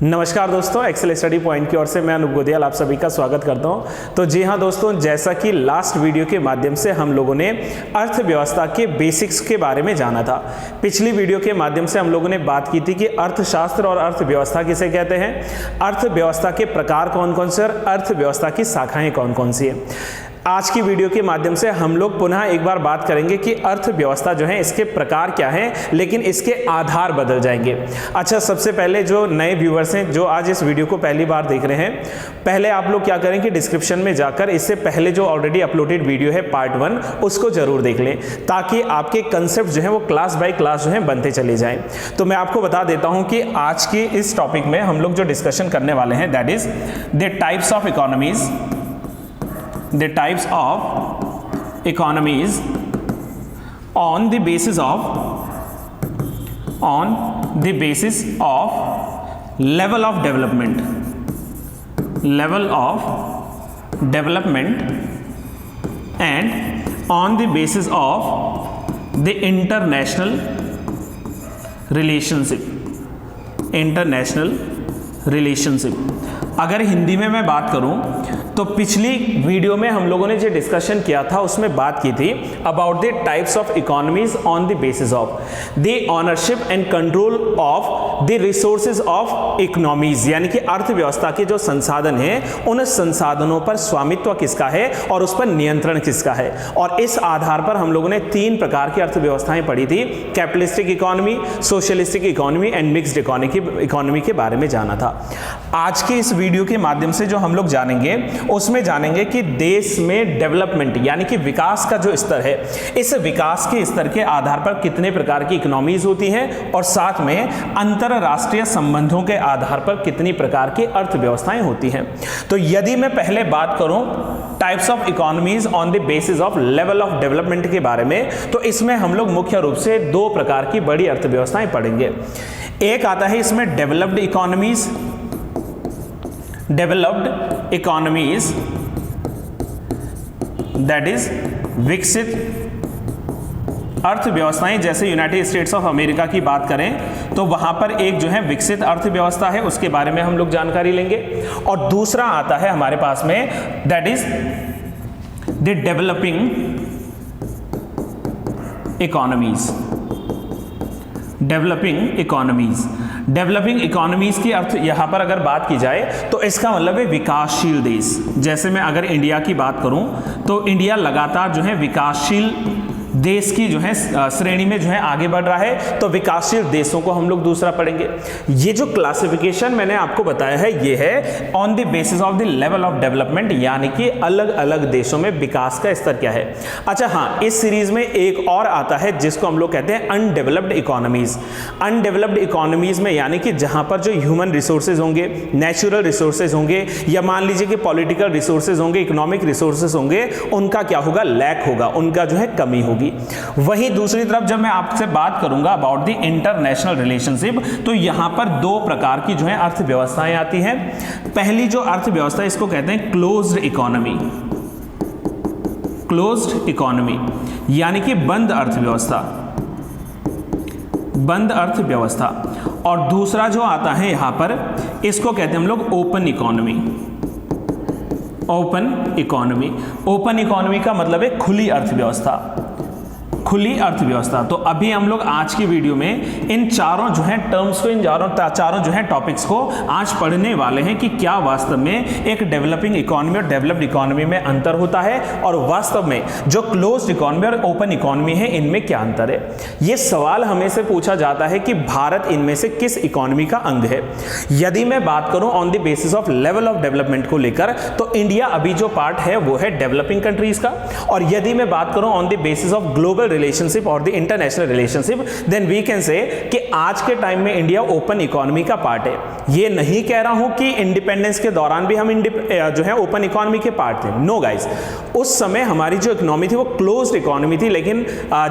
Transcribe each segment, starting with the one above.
नमस्कार दोस्तों, Excel study point की ओर से मैं अनूप गोदियाल आप सभी का स्वागत करता हूं। तो जी हां दोस्तों, जैसा कि लास्ट वीडियो के माध्यम से हम लोगों ने अर्थव्यवस्था के बेसिक्स के बारे में जाना था। पिछली वीडियो के माध्यम से हम लोगों ने बात की थी कि अर्थशास्त्र और अर्थव्यवस्था किसे कहते हैं, अर्थव्यवस्था के प्रकार कौन कौन से और अर्थव्यवस्था की शाखाएं कौन कौन सी हैं। आज की वीडियो के माध्यम से हम लोग पुनः एक बार बात करेंगे कि अर्थव्यवस्था जो है इसके प्रकार क्या हैं, लेकिन इसके आधार बदल जाएंगे। अच्छा, सबसे पहले जो नए व्यूअर्स हैं जो आज इस वीडियो को पहली बार देख रहे हैं, पहले आप लोग क्या करें कि डिस्क्रिप्शन में जाकर इससे पहले जो ऑलरेडी अपलोडेड वीडियो है पार्ट 1 उसको जरूर देख लें, ताकि आपके कंसेप्ट जो है वो क्लास बाय क्लास जो है बनते चले जाएं। तो मैं आपको बता देता हूं कि आज के इस टॉपिक में हम लोग जो डिस्कशन करने वाले हैं that is the types of economies, the types of economies on the basis of level of development and on the basis of the international relationship। अगर हिंदी में मैं बात करूं तो पिछली वीडियो में हम लोगों ने जो डिस्कशन किया था उसमें बात की थी about the types of economies on the basis of the ownership and control of the resources of economies, यानी कि अर्थव्यवस्था के जो संसाधन हैं उन संसाधनों पर स्वामित्व किसका है और उस पर नियंत्रण किसका है। और इस आधार पर हम लोगों ने 3 प्रकार की अर्थव्यवस्थाएं पढ़ी थी, capitalistic economy, socialistic economy and mixed economy के बारे में जाना था। आज के इस वीडियो के माध्यम से जो हम लोग जानेंगे उसमें जानेंगे कि देश में डेवलपमेंट यानी कि विकास का जो स्तर है, इस विकास के स्तर के आधार पर कितने प्रकार की इकोनॉमीज होती हैं और साथ में अंतरराष्ट्रीय संबंधों के आधार पर कितनी प्रकार की अर्थव्यवस्थाएं होती हैं। तो यदि मैं पहले बात करूं types of economies on the basis of level of development के बारे में, तो इसमें हम लोग मुख्य रूप से 2 प्रकार की बड़ी अर्थव्यवस्थाएं पढ़ेंगे। एक आता है इसमें डेवलप्ड इकोनॉमीज दैट इज विकसित अर्थव्यवस्थाएं। जैसे यूनाइटेड स्टेट्स ऑफ अमेरिका की बात करें तो वहां पर एक जो है विकसित अर्थव्यवस्था है, उसके बारे में हम लोग जानकारी लेंगे। और दूसरा आता है हमारे पास में that is the developing developing economies की अर्थ यहां पर अगर बात की जाए तो इसका मतलब है विकासशील देश। जैसे मैं अगर इंडिया की बात करूं तो इंडिया लगातार जो है विकासशील देश की जो है श्रेणी में जो है आगे बढ़ रहा है, तो विकासशील देशों को हम लोग दूसरा पढ़ेंगे। ये जो क्लासिफिकेशन मैंने आपको बताया है ये है on the basis of the level of development, यानी कि अलग अलग देशों में विकास का स्तर क्या है। अच्छा हाँ, इस सीरीज में एक और आता है जिसको हम लोग कहते हैं अनडेवलप्ड इकोनॉमीज। अनडेवलप्ड इकोनॉमीज में यानी कि जहां पर जो ह्यूमन रिसोर्सेज होंगे, नेचुरल रिसोर्सेज होंगे, या मान लीजिए कि पॉलिटिकल रिसोर्सेज होंगे, इकोनॉमिक रिसोर्सेज होंगे, उनका क्या होगा, लैक होगा, उनका जो है कमी होगी। वहीं दूसरी तरफ जब मैं आपसे बात करूंगा अबाउट द इंटरनेशनल रिलेशनशिप, तो यहां पर 2 प्रकार की जो है अर्थव्यवस्थाएं आती हैं। पहली जो अर्थव्यवस्था इसको कहते हैं क्लोज्ड इकोनॉमी, यानी कि बंद अर्थव्यवस्था। और दूसरा जो आता है यहां पर इसको कहते हैं हम लोग ओपन इकोनॉमी का मतलब है खुली अर्थव्यवस्था। तो अभी हम लोग आज की वीडियो में इन चारों जो है टर्म्स को, इन चारों जो है टॉपिक्स को आज पढ़ने वाले हैं कि क्या वास्तव में एक डेवलपिंग इकोनॉमी और डेवलप्ड इकोनॉमी में अंतर होता है, और वास्तव में जो क्लोज्ड इकोनॉमी और ओपन इकोनॉमी है इनमें क्या अंतर है। यह सवाल हमें से पूछा जाता है कि भारत इनमें से किस इकोनॉमी का अंग है। यदि मैं बात करूं on the basis of level of development को लेकर, तो इंडिया अभी जो पार्ट है वो है डेवलपिंग कंट्रीज का। और यदि मैं बात करूं on the basis of global relationship और the international relationship, then we can say कि आज के टाइम में इंडिया ओपन इकोनॉमी का पार्ट है। ये नहीं कह रहा हूं कि इंडिपेंडेंस के दौरान भी हम जो है ओपन इकोनॉमी के पार्ट थे, नो गाइस। उस समय हमारी जो इकोनॉमी थी वो क्लोज्ड इकोनॉमी थी। लेकिन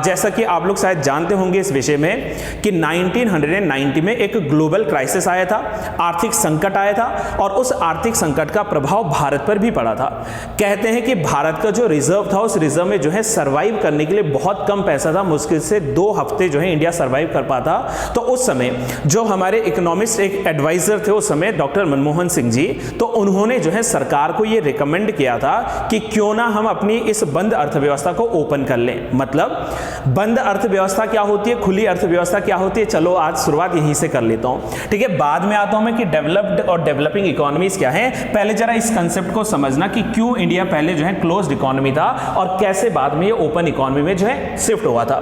जैसा कि आप लोग शायद जानते होंगे इस विषय में कि 1990 में एक ग्लोबल क्राइसिस आया था, आर्थिक संकट आया था, और उस आर्थिक संकट का प्रभाव भारत पर भी पड़ा था। कहते हैं कि भारत का जो रिजर्व था उस रिजर्व में जो है सर्वाइव करने के लिए बहुत कम कम पैसा था, मुश्किल से 2 हफ्ते जो है इंडिया सर्वाइव कर पाता। तो उस समय जो हमारे इकोनॉमिस्ट एक एडवाइजर थे उस समय डॉक्टर मनमोहन सिंह जी, तो उन्होंने जो है सरकार को ये रिकमेंड किया था कि क्यों ना हम अपनी इस बंद अर्थव्यवस्था को ओपन कर लें। मतलब बंद अर्थव्यवस्था क्या होती है, खुली अर्थव्यवस्था क्या होती है, चलो आज शुरुआत यहीं से कर लेता हूं, ठीक है। बाद में आता हूं मैं कि डेवलप्ड और डेवलपिंग इकोनॉमीज क्या है। पहले जरा इस कंसेप्ट को समझना कि क्यों इंडिया पहले जो है क्लोज्ड इकोनॉमी था और कैसे बाद में ये ओपन इकोनॉमी में जो है शिफ्ट हुआ था।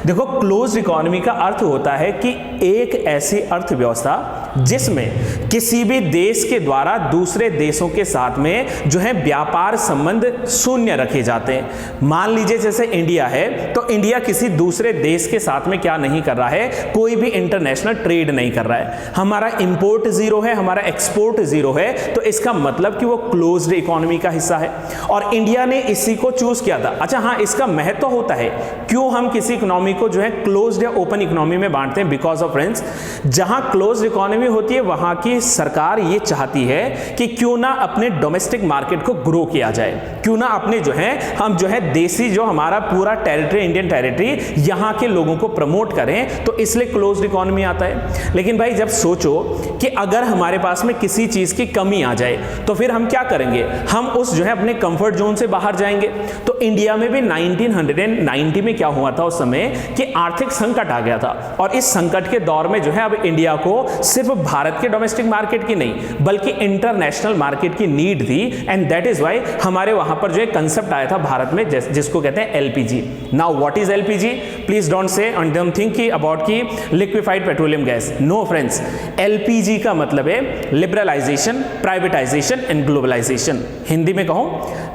देखो, क्लोज्ड इकोनॉमी का अर्थ होता है कि एक ऐसी अर्थव्यवस्था जिसमें किसी भी देश के द्वारा दूसरे देशों के साथ में जो है व्यापार संबंध शून्य रखे जाते हैं। मान लीजिए जैसे इंडिया है, तो इंडिया किसी दूसरे देश के साथ में क्या नहीं कर रहा है, कोई भी इंटरनेशनल ट्रेड नहीं कर रहा है। हमारा इंपोर्ट जीरो है, हमारा एक्सपोर्ट जीरो है, तो इसका मतलब कि वो क्लोज्ड इकोनॉमी का हिस्सा है और इंडिया ने इसी को चूज किया था। अच्छा हाँ, इसका महत्व होता है क्यों हम किसी इकोनॉमी को जो है क्लोज्ड या ओपन इकोनॉमी में बांटते हैं। बिकॉज ऑफ फ्रेंड्स, जहां क्लोज्ड इकोनॉमी होती है वहां की सरकार ये चाहती है कि क्यों ना अपने डोमेस्टिक मार्केट को ग्रो किया जाए, क्यों ना अपने जो है हम जो है देसी जो हमारा पूरा टेरिटरी, इंडियन टेरिटरी, यहां के लोगों को प्रमोट करें, तो इसलिए क्लोज्ड इकोनॉमी आता है। लेकिन भाई जब सोचो कि अगर हमारे पास में किसी चीज की कमी आ जाए तो फिर हम क्या करेंगे, हम उस जो है अपने कंफर्ट जोन से बाहर जाएंगे। तो इंडिया में भी 1990 में क्या हुआ था उस समय कि आर्थिक संकट आ गया था और इस संकट के दौर में जो है अब इंडिया को सिर्फ भारत के डोमेस्टिक मार्केट की नहीं बल्कि इंटरनेशनल मार्केट की नीड थी। एंड दैट इज व्हाई हमारे वहां पर जो एक कंसेप्ट आया था भारत में जिसको कहते हैं LPG. Now what is LPG? Please don't say and don't think about की liquefied petroleum gas. No friends, LPG का मतलब है liberalisation, privatisation and globalisation. Hindi में कहूं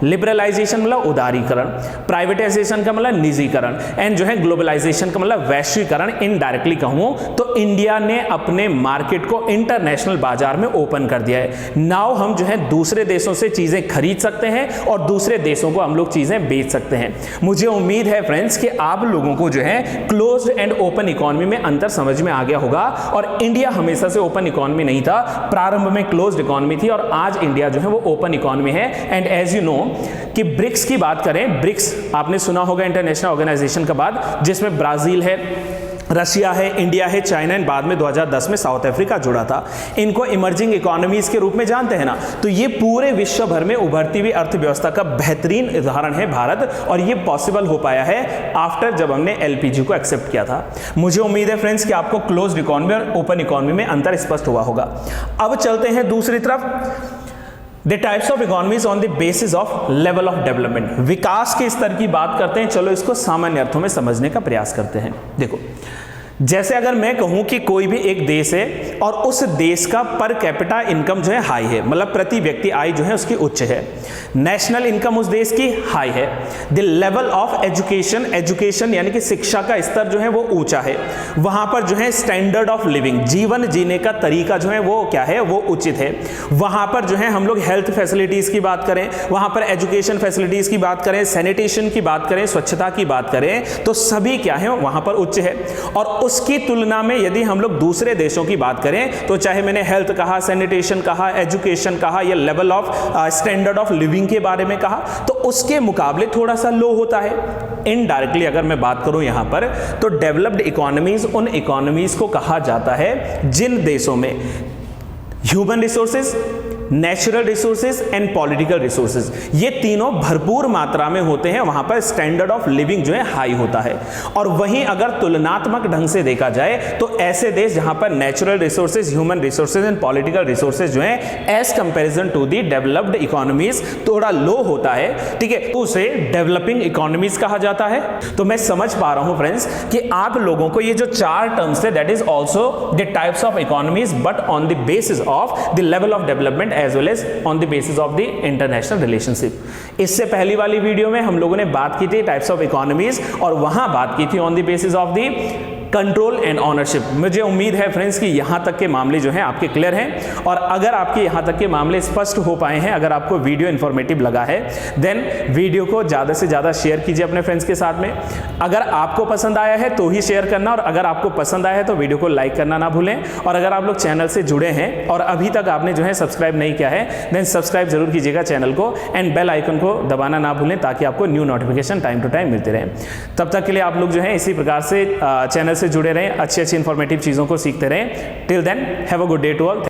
लिबरलाइजेशन मतलब उदारीकरण, प्राइवेटाइजेशन का मतलब निजीकरण एंड जो है ग्लोबलाइजेशन का मतलब वैश्वीकरण। इनडायरेक्टली कहूं तो इंडिया ने अपने मार्केट को इंटरनेशनल बाजार में ओपन कर दिया है। नाउ हम जो है दूसरे देशों से चीजें खरीद सकते हैं और दूसरे देशों को हम लोग चीजें बेच सकते हैं। मुझे उम्मीद है फ्रेंड्स कि आप लोगों को जो है क्लोज्ड एंड ओपन इकोनॉमी में अंतर समझ में आ गया होगा। और इंडिया हमेशा से ओपन इकोनॉमी नहीं था, प्रारंभ में क्लोज्ड इकोनॉमी थी और आज इंडिया जो है वो ओपन इकोनॉमी है। एंड एज यू नो कि ब्रिक्स की बात करें, ब्रिक्स आपने सुना होगा इंटरनेशनल ऑर्गेनाइजेशन का बाद, जिसमें ब्राजील है, रशिया है, इंडिया है, चाइना एंड बाद में 2010 में साउथ अफ्रीका जुड़ा था। इनको इमर्जिंग इकोनॉमीज के रूप में जानते हैं ना। तो ये पूरे विश्व भर में उभरती हुई अर्थव्यवस्था का बेहतरीन उदाहरण है भारत, और ये पॉसिबल हो पाया है आफ्टर जब हमने एलपीजी को एक्सेप्ट किया था। मुझे उम्मीद है फ्रेंड्स कि आपको क्लोज्ड इकोनॉमी और ओपन इकोनॉमी में अंतर स्पष्ट हुआ होगा। अब चलते हैं दूसरी तरफ, the types of economies on the basis of level of development. विकास के स्तर की बात करते हैं, चलो इसको सामान्य अर्थों में समझने का प्रयास करते हैं। देखो, जैसे अगर मैं कहूं कि कोई भी एक देश है और उस देश का पर कैपिटा इनकम जो है हाई है, मतलब प्रति व्यक्ति आय जो है उसकी उच्च है, नेशनल इनकम उस देश की हाई है, the level of education, education यानी कि शिक्षा का स्तर जो है वो ऊंचा है, वहां पर जो है स्टैंडर्ड ऑफ लिविंग, जीवन जीने का तरीका जो है वो क्या है, वो उचित है, वहां पर जो है हम लोग हेल्थ फैसिलिटीज की बात करें, वहां पर एजुकेशन फैसिलिटीज की बात करें, सैनिटेशन की बात करें, स्वच्छता की बात करें, तो सभी क्या है वहां पर उच्च है। और उसकी तुलना में यदि हम लोग दूसरे देशों की बात करें, तो चाहे मैंने हेल्थ कहा, सैनिटेशन कहा, एजुकेशन कहा या level of standard of living के बारे में कहा, तो उसके मुकाबले थोड़ा सा लो होता है। इनडायरेक्टली अगर मैं बात करूं यहां पर, तो डेवलप्ड इकोनॉमीज उन इकोनॉमीज को कहा जाता है जिन देशों में human resources, natural resources and political resources, ये तीनों भरपूर मात्रा में होते हैं, वहां पर स्टैंडर्ड ऑफ लिविंग जो है हाई होता है। और वहीं अगर तुलनात्मक ढंग से देखा जाए तो ऐसे देश जहां पर natural resources, human resources and political resources जो है as comparison to the developed economies थोड़ा लो होता है, ठीक है, तो उसे डेवलपिंग इकोनॉमीज कहा जाता है। तो मैं समझ पा रहा हूं फ्रेंड्स कि आप लोगों को ये जो चार टर्म्स थे, that is also the types of economies but on the basis of the level of development as well as on the basis of the international relationship। इससे पहली वाली वीडियो में हम लोगों ने बात की थी टाइप्स ऑफ इकोनॉमीज और वहां बात की थी on the basis of the control and ownership. मुझे उम्मीद है फ्रेंड्स कि यहाँ तक के मामले जो हैं आपके क्लियर हैं, और अगर आपके यहाँ तक के मामले स्पष्ट हो पाए हैं, अगर आपको वीडियो इन्फॉर्मेटिव लगा है, देन वीडियो को ज़्यादा से ज़्यादा शेयर कीजिए अपने फ्रेंड्स के साथ में। अगर आपको पसंद आया है तो ही शेयर करना, और अगर आपको पसंद आया है तो वीडियो को लाइक करना ना भूलें। और अगर आप लोग चैनल से जुड़े हैं और अभी तक आपने जो है सब्सक्राइब नहीं किया है, देन सब्सक्राइब जरूर कीजिएगा चैनल को, एंड बेल आइकन को दबाना ना भूलें ताकि आपको new notification time to time मिलते रहें। तब तक के लिए आप लोग जो है इसी प्रकार से चैनल से जुड़े रहें, अच्छी अच्छी इंफॉर्मेटिव चीज़ों को सीखते रहें। Till then have a good day to all.